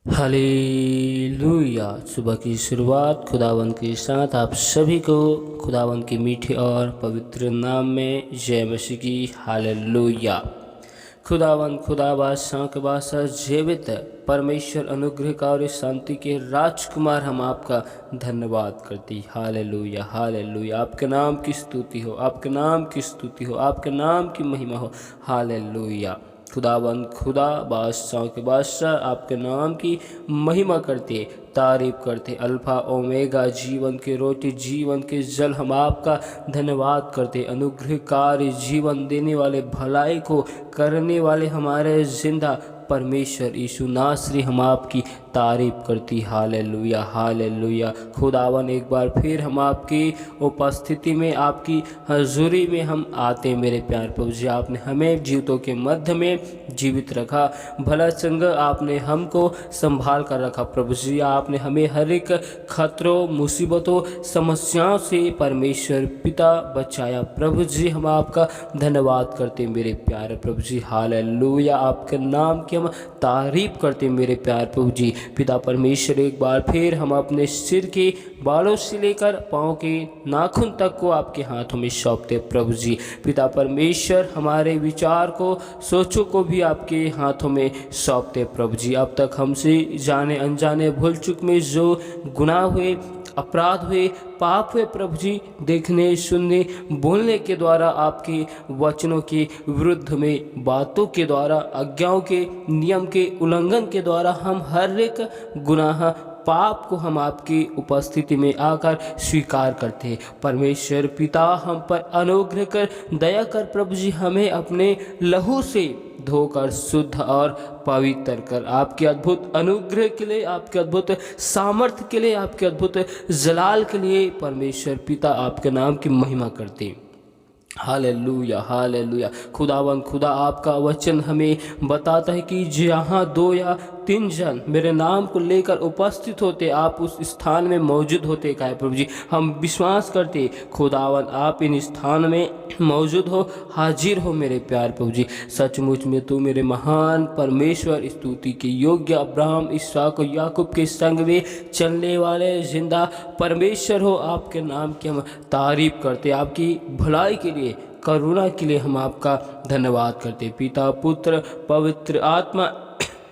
Hallelujah. सुबह की शुरुआत खुदावंद के साथ आप सभी को खुदावंद के मीठे और पवित्र नाम में जय मसीह की। हालेलुया। खुदावंद खुदा बादशाह के बादशाह जीवित परमेश्वर अनुग्रह का और शांति के राजकुमार हम आपका धन्यवाद करती। Hallelujah hallelujah. आपके नाम की स्तुति हो, आपके नाम की स्तुति हो, आपके नाम की महिमा हो। हालेलुया। खुदावंद खुदा बादशाह के बादशाह आपके नाम की महिमा करते, तारीफ करते। अल्फा ओमेगा, जीवन के रोटी, जीवन के जल, हम आपका धन्यवाद करते। अनुग्रहकारी, जीवन देने वाले, भलाई को करने वाले हमारे जिंदा परमेश्वर यीशु नासरी, हम आपकी तारीफ करती। Hallelujah hallelujah. खुदावन एक बार फिर हम आपकी उपस्थिति में, आपकी हजूरी में हम आते। मेरे प्यार प्रभु जी, आपने हमें जीवितों के मध्य में जीवित रखा, भला संग आपने हमको संभाल कर रखा। प्रभु जी, आपने हमें हर एक खतरों, मुसीबतों, समस्याओं से परमेश्वर पिता बचाया। प्रभु जी, हम आपका धन्यवाद करते मेरे प्यारे प्रभु जी। हालेलुया। आपके नाम की हम तारीफ करते मेरे प्यार प्रभु जी। पिता परमेश्वर, एक बार फिर हम अपने सिर के बालों से लेकर पाँव के नाखून तक को आपके हाथों में सौंपते प्रभु जी। पिता परमेश्वर, हमारे विचार को, सोचों को भी आपके हाथों में सौंपते प्रभु जी। अब तक हमसे जाने अनजाने भूल चूक में जो गुनाह हुए, अपराध हुए, पाप हुए प्रभु जी, देखने, सुनने, बोलने के द्वारा, आपके वचनों के विरुद्ध में, बातों के द्वारा, आज्ञाओं के, नियम के उल्लंघन के द्वारा, हम हर एक गुनाह, पाप को हम आपकी उपस्थिति में आकर स्वीकार करते हैं। परमेश्वर पिता, हम पर अनुग्रह कर, दया कर प्रभु जी, हमें अपने लहू से धोकर शुद्ध और पवित्र कर। आपके अद्भुत अनुग्रह के लिए, आपके अद्भुत सामर्थ्य के लिए, आपके अद्भुत जलाल के लिए परमेश्वर पिता आपके नाम की महिमा करते हैं। Hallelujah hallelujah. खुदावन खुदा, आपका वचन हमें बताता है कि जहाँ 2 या 3 जन मेरे नाम को लेकर उपस्थित होते, आप उस स्थान में मौजूद होते। का प्रभु जी, हम विश्वास करते खुदावन, आप इन स्थान में मौजूद हो, हाजिर हो मेरे प्यार प्रभु जी। सचमुच में तू मेरे महान परमेश्वर, स्तुति के योग्य, अब्राहम, इसहाक और याकूब के संग में चलने वाले जिंदा परमेश्वर हो। आपके नाम की हम तारीफ करते, आपकी भलाई के लिए, करुणा के लिए हम आपका धन्यवाद करते। पिता, पुत्र, पवित्र आत्मा,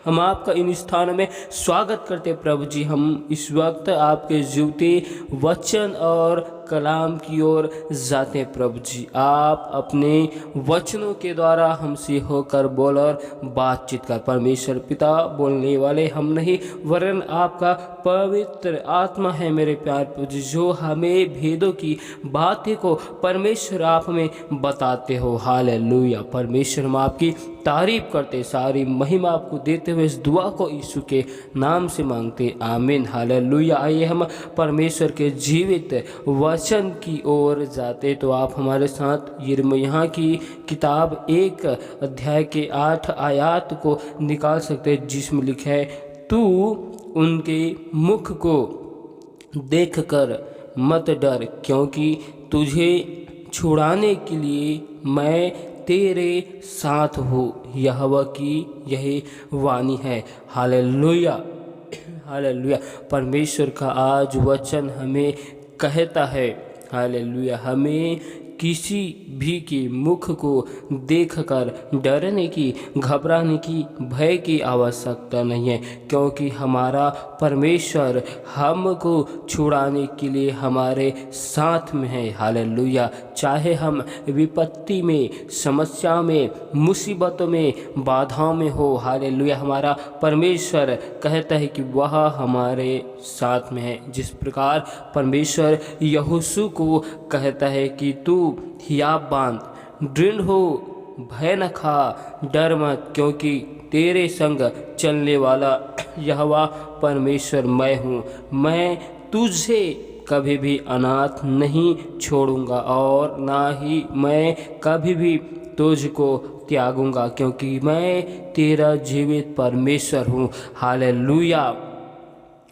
हम आपका इन स्थानों में स्वागत करते प्रभु जी। हम इस वक्त आपके जीवते वचन और कलाम की ओर जाते हैं प्रभु जी। आप अपने वचनों के द्वारा हमसे होकर बोल और बातचीत कर। परमेश्वर पिता, बोलने वाले हम नहीं, वरन आपका पवित्र आत्मा है मेरे प्यार प्रभु जी, जो हमें भेदों की बातें को परमेश्वर आप हमें बताते हो। हालेलुया। परमेश्वर, हम आपकी तारीफ करते, सारी महिमा आपको देते हुए इस दुआ को यीशु के नाम से मांगते, आमीन। हालेलुया। आइए हम परमेश्वर के जीवित वचन की ओर जाते, तो आप हमारे साथ यिर्मयाह की किताब 1 अध्याय के 8 आयत को निकाल सकते हैं, जिसमें लिखा है, तू उनके मुख को देखकर मत डर, क्योंकि तुझे छुड़ाने के लिए मैं तेरे साथ हूँ। यहोवा की यही वाणी है। Hallelujah hallelujah. परमेश्वर का आज वचन हमें कहता है, हालेलुया, हमें किसी भी के मुख को देखकर डरने की, घबराने की, भय की आवश्यकता नहीं है, क्योंकि हमारा परमेश्वर हमको छुड़ाने के लिए हमारे साथ में है। हालेलुया। चाहे हम विपत्ति में, समस्या में, मुसीबतों में, बाधाओं में हो, हालेलुया, हमारा परमेश्वर कहता है कि वह हमारे साथ में है। जिस प्रकार परमेश्वर यहोशू को कहता है कि तू हियाव बांध, दृढ़ हो, भय न खा, डर मत, क्योंकि तेरे संग चलने वाला यहोवा परमेश्वर मैं हूँ। मैं तुझे कभी भी अनाथ नहीं छोड़ूंगा, और ना ही मैं कभी भी तुझको त्यागूंगा, क्योंकि मैं तेरा जीवित परमेश्वर हूँ। Hallelujah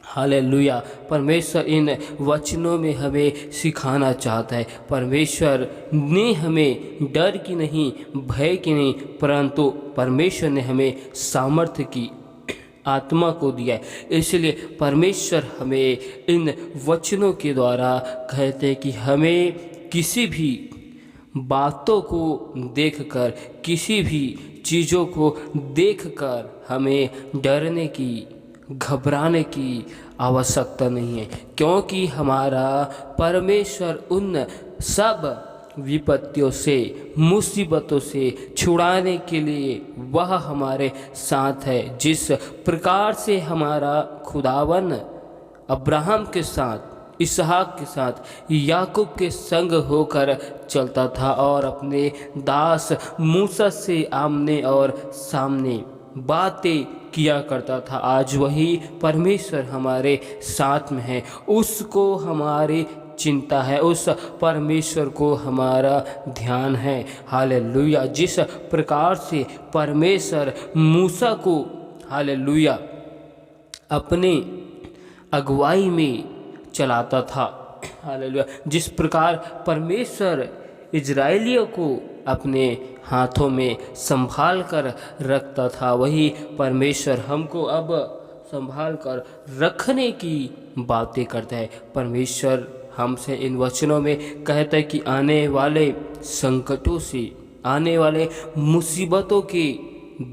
hallelujah. परमेश्वर इन वचनों में हमें सिखाना चाहता है। परमेश्वर ने हमें डर की नहीं, भय की नहीं, परंतु परमेश्वर ने हमें सामर्थ्य की, आत्मा को दिया है। इसलिए परमेश्वर हमें इन वचनों के द्वारा कहते हैं कि हमें किसी भी बातों को देखकर, किसी भी चीज़ों को देखकर हमें डरने की, घबराने की आवश्यकता नहीं है, क्योंकि हमारा परमेश्वर उन सब विपत्तियों से, मुसीबतों से छुड़ाने के लिए वह हमारे साथ है। जिस प्रकार से हमारा खुदावन अब्राहम के साथ, इसहाक के साथ, याकूब के संग होकर चलता था और अपने दास मूसा से आमने और सामने बातें किया करता था, आज वही परमेश्वर हमारे साथ में है। उसको हमारी चिंता है, उस परमेश्वर को हमारा ध्यान है। हालेलुया। जिस प्रकार से परमेश्वर मूसा को, हालेलुया, अपने अगुवाई में चलाता था, हालेलुया, जिस प्रकार परमेश्वर इजराइलियों को अपने हाथों में संभाल कर रखता था, वही परमेश्वर हमको अब संभाल कर रखने की बातें करता है। परमेश्वर हमसे इन वचनों में कहता है कि आने वाले संकटों से, आने वाले मुसीबतों के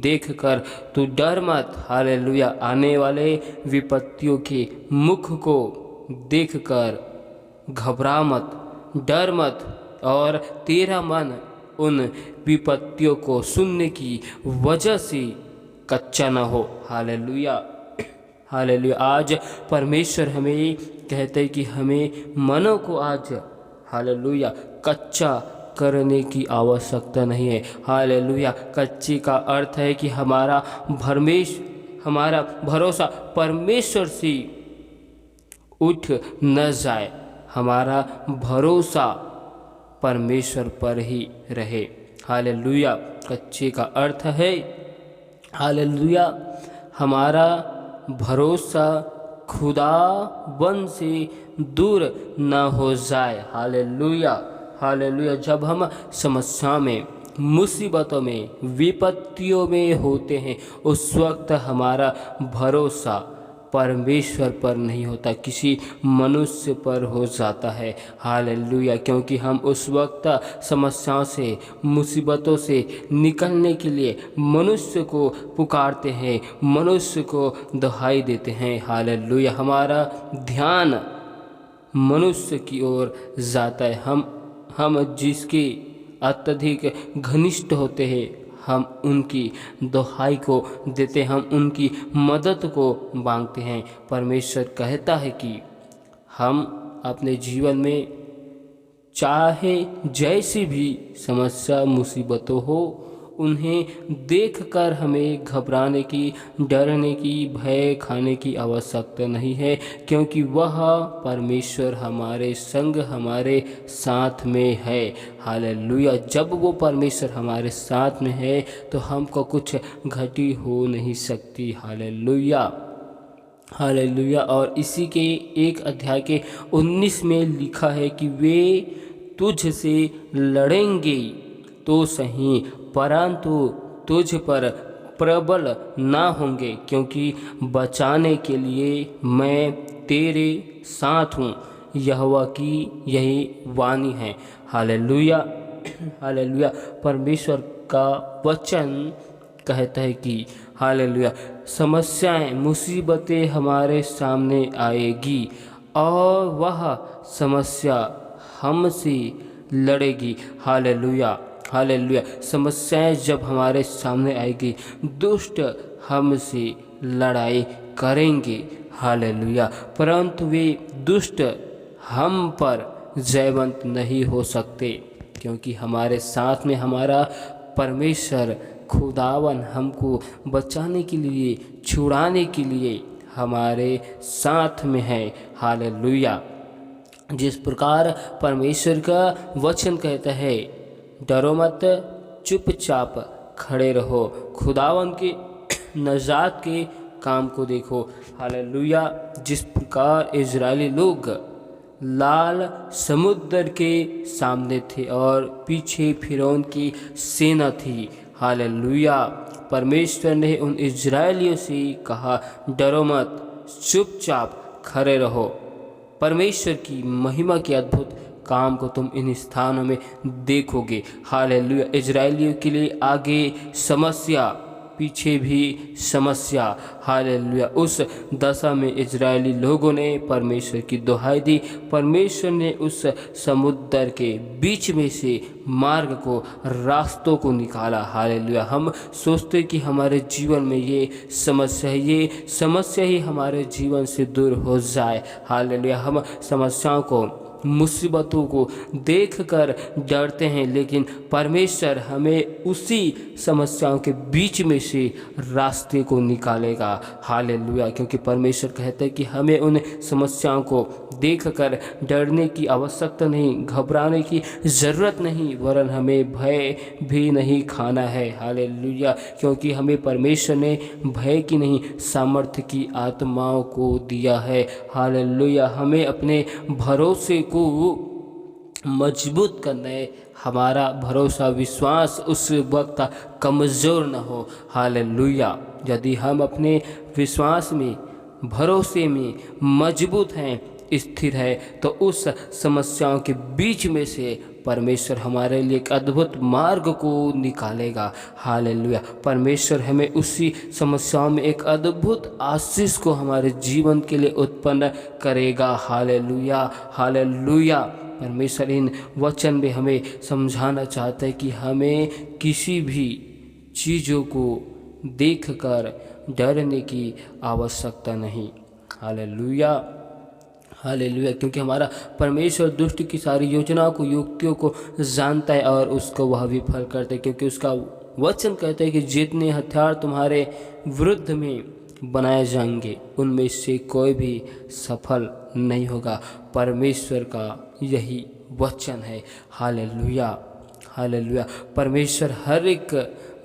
देखकर तू डर मत। हालेलुया। आने वाले विपत्तियों के मुख को देखकर घबरा मत, डर मत, और तेरा मन उन विपत्तियों को सुनने की वजह से कच्चा ना हो। हालेलुया। हालेलुया। आज परमेश्वर हमें कहते हैं कि हमें मनों को आज, हालेलुया, कच्चा करने की आवश्यकता नहीं है। हालेलुया। कच्चे का अर्थ है कि हमारा भरोसा परमेश्वर से उठ न जाए, हमारा भरोसा परमेश्वर पर ही रहे। हालेलुया। कच्चे का अर्थ है, हालेलुया, हमारा भरोसा खुदावन से दूर न हो जाए। हालेलुया। हालेलुया। जब हम समस्या में, मुसीबतों में, विपत्तियों में होते हैं, उस वक्त हमारा भरोसा परमेश्वर पर नहीं होता, किसी मनुष्य पर हो जाता है। हालेलुया। क्योंकि हम उस वक्त समस्याओं से, मुसीबतों से निकलने के लिए मनुष्य को पुकारते हैं, मनुष्य को दुहाई देते हैं। हालेलुया। हमारा ध्यान मनुष्य की ओर जाता है। हम जिसके अत्यधिक घनिष्ठ होते हैं, हम उनकी दुहाई को देते, हम उनकी मदद को मांगते हैं। परमेश्वर कहता है कि हम अपने जीवन में चाहे जैसी भी समस्या, मुसीबतों हो, उन्हें देखकर हमें घबराने की, डरने की, भय खाने की आवश्यकता नहीं है, क्योंकि वह परमेश्वर हमारे संग, हमारे साथ में है। हालेलुया। जब वो परमेश्वर हमारे साथ में है तो हमको कुछ घटी हो नहीं सकती। हालेलुया। हालेलुया। और इसी के 1 अध्याय के 19 में लिखा है कि वे तुझ से लड़ेंगे तो सही, परंतु तुझ पर प्रबल ना होंगे, क्योंकि बचाने के लिए मैं तेरे साथ हूँ। यहोवा की यही वाणी है। हालेलुया। हालेलुया। परमेश्वर का वचन कहता है कि हालेलुया, समस्याएं, मुसीबतें हमारे सामने आएगी और वह समस्या हमसे लड़ेगी। हालेलुया। हालेलुया। समस्याएं जब हमारे सामने आएगी, दुष्ट हमसे लड़ाई करेंगे। हालेलुया। परंतु वे दुष्ट हम पर जयवंत नहीं हो सकते, क्योंकि हमारे साथ में हमारा परमेश्वर खुदावन हमको बचाने के लिए, छुड़ाने के लिए हमारे साथ में है। हालेलुया। जिस प्रकार परमेश्वर का वचन कहता है, डरो मत, चुपचाप खड़े रहो, खुदावन के नजात के काम को देखो। हालेलुया। जिस प्रकार इजरायली लोग लाल समुद्र के सामने थे और पीछे फिरौन की सेना थी, हालेलुया। परमेश्वर ने उन इजरायलियों से कहा, डरो मत, चुपचाप खड़े रहो। परमेश्वर की महिमा के अद्भुत काम को तुम इन स्थानों में देखोगे। हालेलुया। इजरायलियों के लिए आगे समस्या, पीछे भी समस्या। हालेलुया। उस दशा में इजरायली लोगों ने परमेश्वर की दुहाई दी। परमेश्वर ने उस समुद्र के बीच में से मार्ग को, रास्तों को निकाला। हालेलुया। हम सोचते कि हमारे जीवन में ये समस्या ही हमारे जीवन से दूर हो जाए। हालेलुया। हम समस्याओं को, मुसीबतों को देखकर डरते हैं, लेकिन परमेश्वर हमें उसी समस्याओं के बीच में से रास्ते को निकालेगा। हालेलुया। क्योंकि परमेश्वर कहते हैं कि हमें उन समस्याओं को देखकर डरने की आवश्यकता नहीं, घबराने की ज़रूरत नहीं, वरन हमें भय भी नहीं खाना है। हालेलुया। क्योंकि हमें परमेश्वर ने भय की नहीं, सामर्थ्य की आत्माओं को दिया है। हालेलुया। हमें अपने भरोसे को मजबूत करना है। हमारा भरोसा, विश्वास उस वक्त कमज़ोर न हो। हालेलुया। यदि हम अपने विश्वास में, भरोसे में मजबूत हैं, स्थिर है, तो उस समस्याओं के बीच में से परमेश्वर हमारे लिए एक अद्भुत मार्ग को निकालेगा। हालेलुया। परमेश्वर हमें उसी समस्याओं में एक अद्भुत आशीष को हमारे जीवन के लिए उत्पन्न करेगा। हालेलुया। हालेलुया। परमेश्वर इन वचन में हमें समझाना चाहता है कि हमें किसी भी चीज़ों को देखकर डरने की आवश्यकता नहीं। हालेलुया। हालेलुया। क्योंकि हमारा परमेश्वर दुष्ट की सारी योजनाओं को, युक्तियों को जानता है और उसको वह विफल करता है। क्योंकि उसका वचन कहता है कि जितने हथियार तुम्हारे विरुद्ध में बनाए जाएंगे, उनमें से कोई भी सफल नहीं होगा। परमेश्वर का यही वचन है। हालेलुया। हालेलुया। परमेश्वर हर एक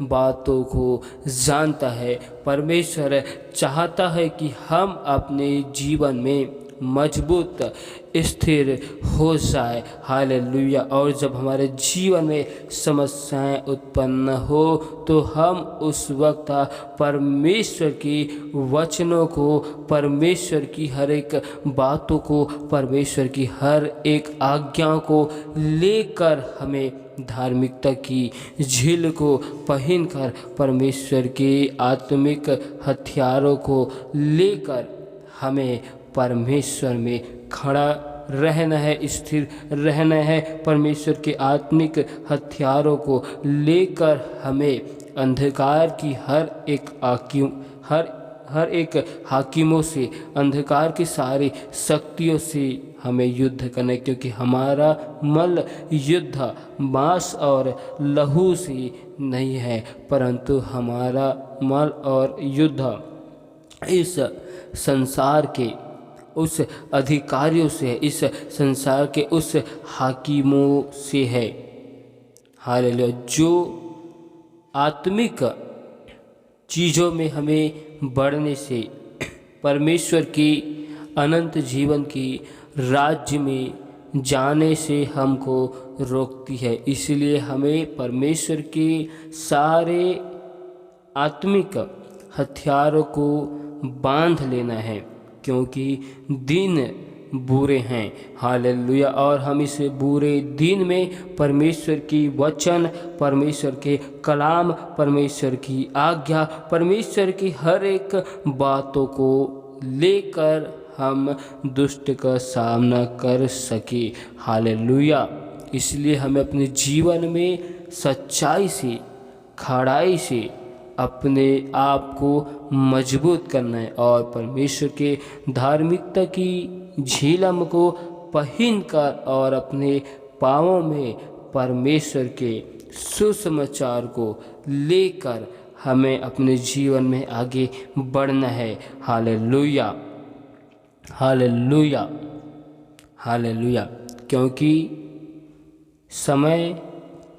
बातों को जानता है। परमेश्वर चाहता है कि हम अपने जीवन में मजबूत, स्थिर हो जाए। हालेलुया। और जब हमारे जीवन में समस्याएं उत्पन्न हो, तो हम उस वक्त परमेश्वर की वचनों को, परमेश्वर की हर एक बातों को, परमेश्वर की हर एक आज्ञा को लेकर हमें धार्मिकता की झील को पहनकर, परमेश्वर के आत्मिक हथियारों को लेकर हमें परमेश्वर में खड़ा रहना है, स्थिर रहना है। परमेश्वर के आत्मिक हथियारों को लेकर हमें अंधकार की हर एक हाकिमों से, अंधकार की सारी शक्तियों से हमें युद्ध करना है। क्योंकि हमारा मल युद्ध मांस और लहू से नहीं है, परंतु हमारा मल और युद्ध इस संसार के उस अधिकारियों से, इस संसार के उस हाकिमों से है। हालेलुया। जो आत्मिक चीज़ों में हमें बढ़ने से, परमेश्वर की अनंत जीवन की राज्य में जाने से हमको रोकती है। इसलिए हमें परमेश्वर के सारे आत्मिक हथियारों को बांध लेना है, क्योंकि दिन बुरे हैं। हालेलुया। और हम इस बुरे दिन में परमेश्वर की वचन, परमेश्वर के कलाम, परमेश्वर की आज्ञा, परमेश्वर की हर एक बातों को लेकर हम दुष्ट का सामना कर सके। हालेलुया। इसलिए हमें अपने जीवन में सच्चाई से, खड़ाई से अपने आप को मजबूत करना है और परमेश्वर के धार्मिकता की झिलम को पहनकर और अपने पाँवों में परमेश्वर के सुसमाचार को लेकर हमें अपने जीवन में आगे बढ़ना है। हालेलुया। हालेलुया। हालेलुया। क्योंकि समय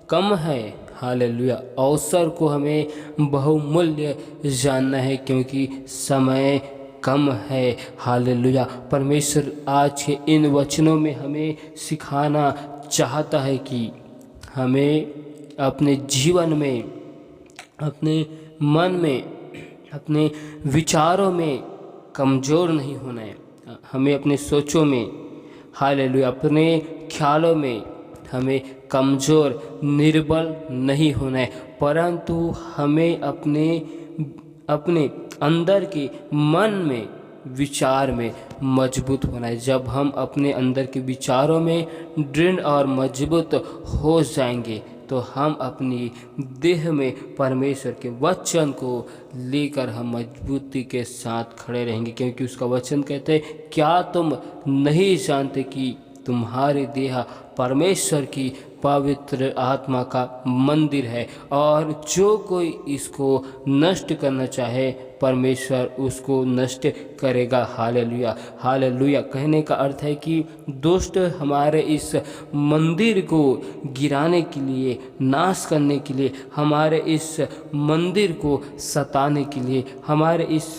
कम है। हालेलुया। अवसर को हमें बहुमूल्य जानना है, क्योंकि समय कम है। हालेलुया। परमेश्वर आज के इन वचनों में हमें सिखाना चाहता है कि हमें अपने जीवन में अपने मन में, अपने विचारों में कमज़ोर नहीं होना है। हमें अपने सोचों में, हालेलुया, अपने ख्यालों में हमें कमज़ोर, निर्बल नहीं होना है, परंतु हमें अपने अंदर के मन में, विचार में मजबूत होना है। जब हम अपने अंदर के विचारों में दृढ़ और मजबूत हो जाएंगे तो हम अपनी देह में परमेश्वर के वचन को लेकर हम मजबूती के साथ खड़े रहेंगे, क्योंकि उसका वचन कहते हैं, क्या तुम नहीं जानते कि तुम्हारी देह परमेश्वर की पवित्र आत्मा का मंदिर है, और जो कोई इसको नष्ट करना चाहे परमेश्वर उसको नष्ट करेगा। Hallelujah, hallelujah. कहने का अर्थ है कि दुष्ट हमारे इस मंदिर को गिराने के लिए, नाश करने के लिए, हमारे इस मंदिर को सताने के लिए, हमारे इस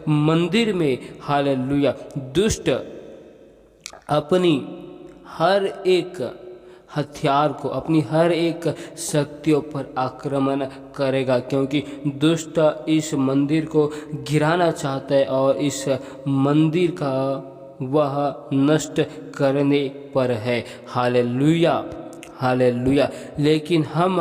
मंदिर में, हालेलुया, दुष्ट अपनी हर एक हथियार को, अपनी हर एक शक्तियों पर आक्रमण करेगा, क्योंकि दुष्ट इस मंदिर को गिराना चाहता है और इस मंदिर का वह नष्ट करने पर है। Hallelujah, hallelujah. लेकिन हम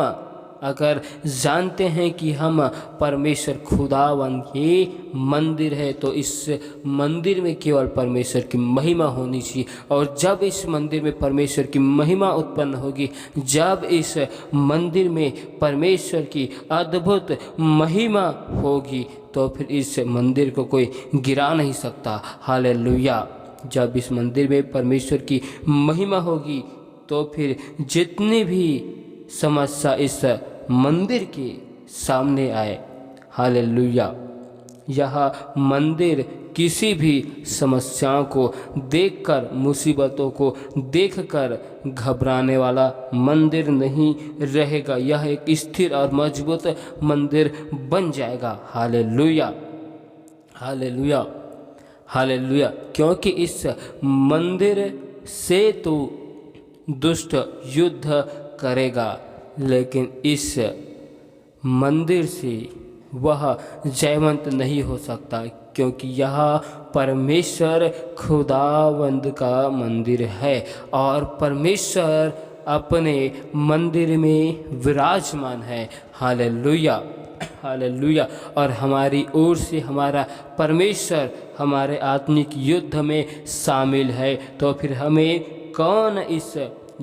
अगर जानते हैं कि हम परमेश्वर खुदावन के मंदिर है, तो इस मंदिर में केवल परमेश्वर की महिमा होनी चाहिए। और जब इस मंदिर में परमेश्वर की महिमा उत्पन्न होगी, जब इस मंदिर में परमेश्वर की अद्भुत महिमा होगी, तो फिर इस मंदिर को कोई गिरा नहीं सकता। हालेलुया। जब इस मंदिर में परमेश्वर की महिमा होगी, तो फिर जितनी भी समस्या इस मंदिर के सामने आए, हालेलुया, यह मंदिर किसी भी समस्याओं को देखकर, मुसीबतों को देखकर घबराने वाला मंदिर नहीं रहेगा। यह एक स्थिर और मजबूत मंदिर बन जाएगा। Hallelujah, hallelujah, hallelujah. क्योंकि इस मंदिर से तो दुष्ट युद्ध करेगा, लेकिन इस मंदिर से वह जयवंत नहीं हो सकता, क्योंकि यह परमेश्वर खुदावंद का मंदिर है और परमेश्वर अपने मंदिर में विराजमान है। Hallelujah, hallelujah. और हमारी ओर से हमारा परमेश्वर हमारे आत्मिक युद्ध में शामिल है, तो फिर हमें कौन इस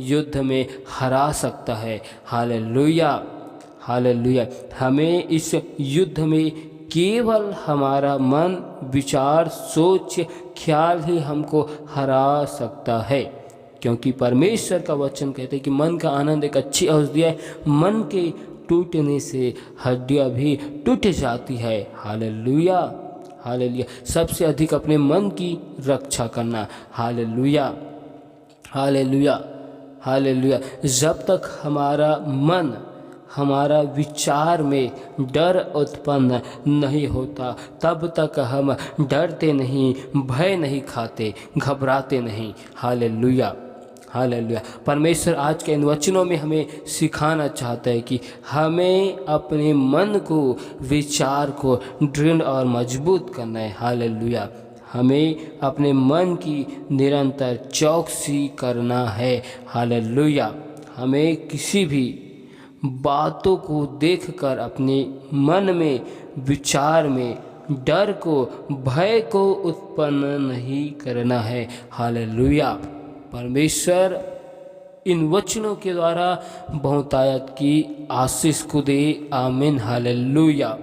युद्ध में हरा सकता है। Hallelujah, hallelujah. हमें इस युद्ध में केवल हमारा मन, विचार, सोच, ख्याल ही हमको हरा सकता है, क्योंकि परमेश्वर का वचन कहते हैं कि मन का आनंद एक अच्छी औषधि है, मन के टूटने से हड्डियां भी टूट जाती है। Hallelujah, hallelujah. सबसे अधिक अपने मन की रक्षा करना। Hallelujah, hallelujah, hallelujah. जब तक हमारा मन, हमारा विचार में डर उत्पन्न नहीं होता, तब तक हम डरते नहीं, भय नहीं खाते, घबराते नहीं। Hallelujah, hallelujah. परमेश्वर आज के इन वचनों में हमें सिखाना चाहता है कि हमें अपने मन को, विचार को दृढ़ और मजबूत करना है। हालेलुया। हमें अपने मन की निरंतर चौकसी करना है। हालेलुया। हमें किसी भी बातों को देखकर अपने मन में, विचार में डर को, भय को उत्पन्न नहीं करना है। हालेलुया। परमेश्वर इन वचनों के द्वारा बहुतायत की आशीष को दे। आमीन। Hallelujah,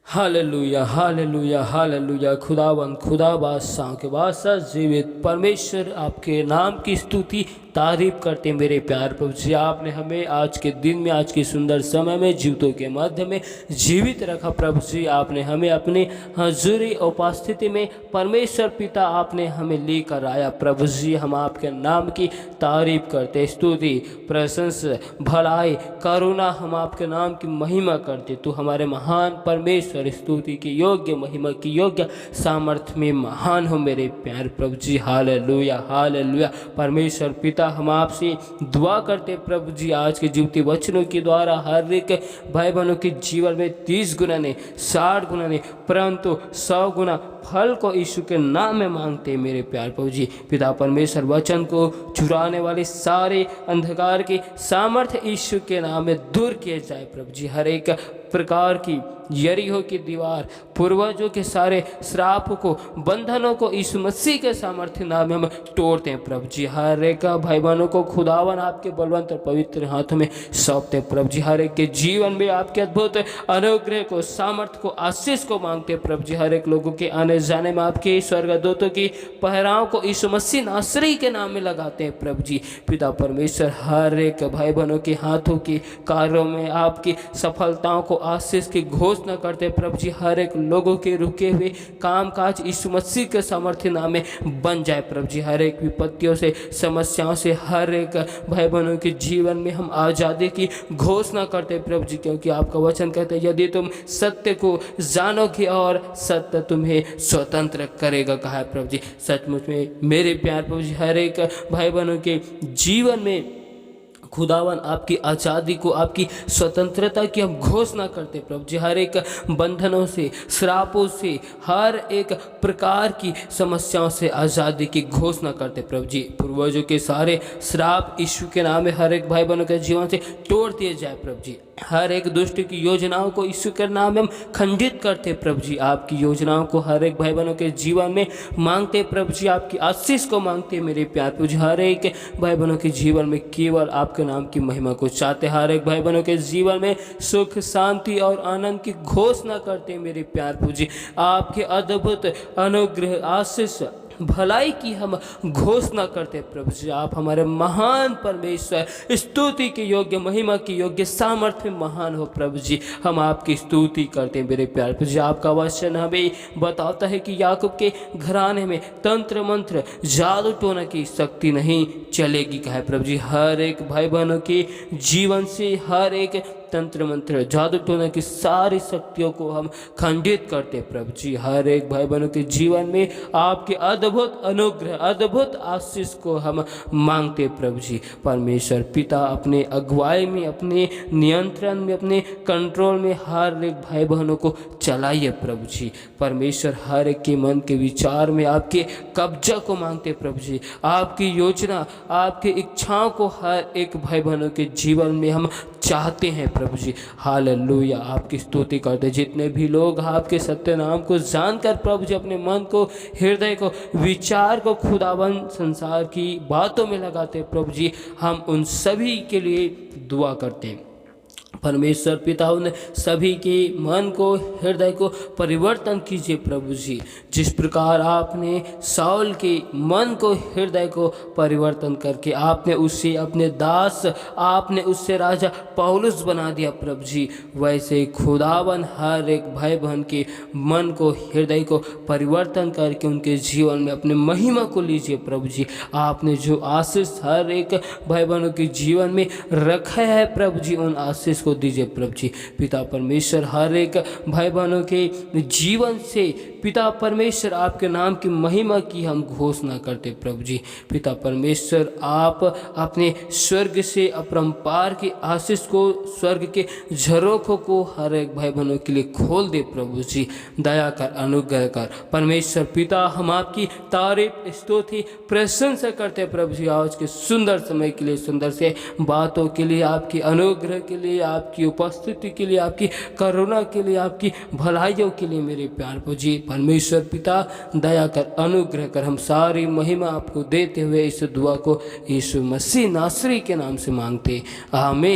hallelujah, hallelujah, hallelujah. खुदावंद, खुदा बादशाह के बादशाह जीवित परमेश्वर, आपके नाम की स्तुति तारीफ करते मेरे प्यार प्रभु जी। आपने हमें आज के दिन में, आज के सुंदर समय में जीवितों के मध्य में जीवित रखा प्रभु जी। आपने हमें अपनी हजूरी उपस्थिति में परमेश्वर पिता आपने हमें लेकर आया प्रभु जी। हम आपके नाम की तारीफ करते, स्तुति, प्रशंसा, भलाई, करुणा, हम आपके नाम की महिमा करते। तो हमारे महान परमेश्वर, स्तुति की योग्य, महिमा की योग्य, सामर्थ्य में महान हो मेरे प्यार प्रभु जी। Hallelujah, hallelujah. परमेश्वर पिता पिता हम आपसे दुआ करते प्रभु जी, आज के जीवती वचनों के द्वारा हर एक भाई बहनों के जीवन में 30 गुना ने, 60 गुना ने, परंतु 100 गुना फल को यीशु के नाम में मांगते मेरे प्यार प्रभु जी। पिता परमेश्वर वचन को चुराने वाले सारे अंधकार के सामर्थ्य यीशु के नाम में दूर किए जाए प्रभु जी। हर एक प्रकार की यरीहो की दीवार, पूर्वजों के सारे श्राप को, बंधनों को यीशु मसीह के सामर्थ्य नाम में हम तोड़ते हैं प्रभु जी। हर एक भाई बहनों को खुदावन आपके बलवंत और पवित्र हाथों में सौंपते प्रभु जी। हर एक के जीवन में आपके अद्भुत अनुग्रह को, सामर्थ्य को, आशीष को मांगते प्रभु जी। हर एक लोगों के आने जाने में आपके स्वर्गदूतों की पहराओं को यीशु मसीह नासरी के नाम में लगाते हैं प्रभु जी। पिता परमेश्वर हर एक भाई बहनों के हाथों के कार्यों में आपकी सफलताओं को, आशीष की घोषणा करते प्रभु जी। हर एक लोगों के रुके हुए कामकाज यीशु मसीह के सामर्थ्य नाम में बन जाए प्रभु जी। हर एक विपत्तियों से, समस्याओं से हर एक भाई बहनों के जीवन में हम आज़ादी की घोषणा करते प्रभु जी, क्योंकि आपका वचन कहते हैं यदि तुम सत्य को जानोगे और सत्य तुम्हें स्वतंत्र करेगा, कहा है प्रभु जी। सचमुच में मेरे प्यार प्रभु जी, हर एक भाई बहनों के जीवन में खुदावन आपकी आज़ादी को, आपकी स्वतंत्रता की हम घोषणा करते प्रभु जी। हर एक बंधनों से, श्रापों से, हर एक प्रकार की समस्याओं से आज़ादी की घोषणा करते प्रभु जी। पूर्वजों के सारे श्राप यीशु के नाम में हर एक भाई बहनों के जीवन से तोड़ दिए जाए प्रभु जी। हर एक दुष्ट की योजनाओं को यीशु के नाम में हम खंडित करते प्रभु जी। आपकी योजनाओं को हर एक भाई बहनों के जीवन में मांगते प्रभु जी। आपकी आशीष को मांगते मेरे प्यार प्रभु जी। हर एक भाई बहनों के जीवन में केवल आपके नाम की महिमा को चाहते। हर एक भाई बहनों के जीवन में सुख, शांति और आनंद की घोषणा करते मेरे प्यार प्रभु जी। आपके अद्भुत अनुग्रह, आशीष, भलाई की हम घोषणा करते प्रभु जी। आप हमारे महान परमेश्वर, स्तुति के योग्य, महिमा की योग्य, सामर्थ्य महान हो प्रभु जी। हम आपकी स्तुति करते हैं मेरे प्यार प्रभु जी। आपका वचन हमें बताता है कि याकूब के घराने में तंत्र मंत्र, जादू टोना की शक्ति नहीं चलेगी, कहा प्रभु जी। हर एक भाई बहनों के जीवन से हर एक तंत्र मंत्र, जादू टोना की सारी शक्तियों को हम खंडित करते प्रभु जी। हर एक भाई बहनों के जीवन में आपके अद्भुत अनुग्रह, अद्भुत आशीष को हम मांगते प्रभु जी। परमेश्वर पिता अपने अगुवाई में, अपने नियंत्रण में, अपने कंट्रोल में हर एक भाई बहनों को चलाइए प्रभु जी। परमेश्वर हर एक के मन के विचार में आपके कब्जा को मांगते प्रभु जी। आपकी योजना, आपकी इच्छाओं को हर एक भाई बहनों के जीवन में हम चाहते हैं प्रभु जी। हालेलुया, आपकी स्तुति करते। जितने भी लोग आपके सत्य नाम को जानकर प्रभु जी अपने मन को, हृदय को, विचार को खुदाबंद संसार की बातों में लगाते प्रभु जी, हम उन सभी के लिए दुआ करते हैं। परमेश्वर पिता उन सभी के मन को, हृदय को परिवर्तन कीजिए प्रभु जी। जिस प्रकार आपने साउल के मन को, हृदय को परिवर्तन करके आपने उससे अपने दास, आपने उससे राजा पौलुस बना दिया प्रभु जी, वैसे खुदावन हर एक भाई बहन के मन को, हृदय को परिवर्तन करके उनके जीवन में अपने महिमा को लीजिए प्रभु जी। आपने जो आशीष हर एक भाई बहनों के जीवन में रखा है प्रभु जी, उन आशीष को दीजिए प्रभु जी। पिता परमेश्वर हर एक भाई बहनों के जीवन से पिता परमेश्वर आपके नाम की महिमा की हम घोषणा करते प्रभु जी। पिता परमेश्वर आप अपने स्वर्ग से अपरंपार की आशीष को, स्वर्ग के झरोखों को हर एक भाई बहनों के लिए खोल दे प्रभु जी। दया कर, अनुग्रह कर परमेश्वर पिता। हम आपकी तारीफ, स्तुति, प्रशंसा करते प्रभु जी आज के सुंदर समय के लिए, सुंदर से बातों के लिए, आपकी अनुग्रह के लिए, आपकी उपस्थिति के लिए, आपकी करुणा के लिए, आपकी भलाइयों के लिए मेरे प्यार प्रभु जी। परमेश्वर पिता दया कर, अनुग्रह कर। हम सारी महिमा आपको देते हुए इस दुआ को यीशु मसीह नासरी के नाम से मांगते, आमीन।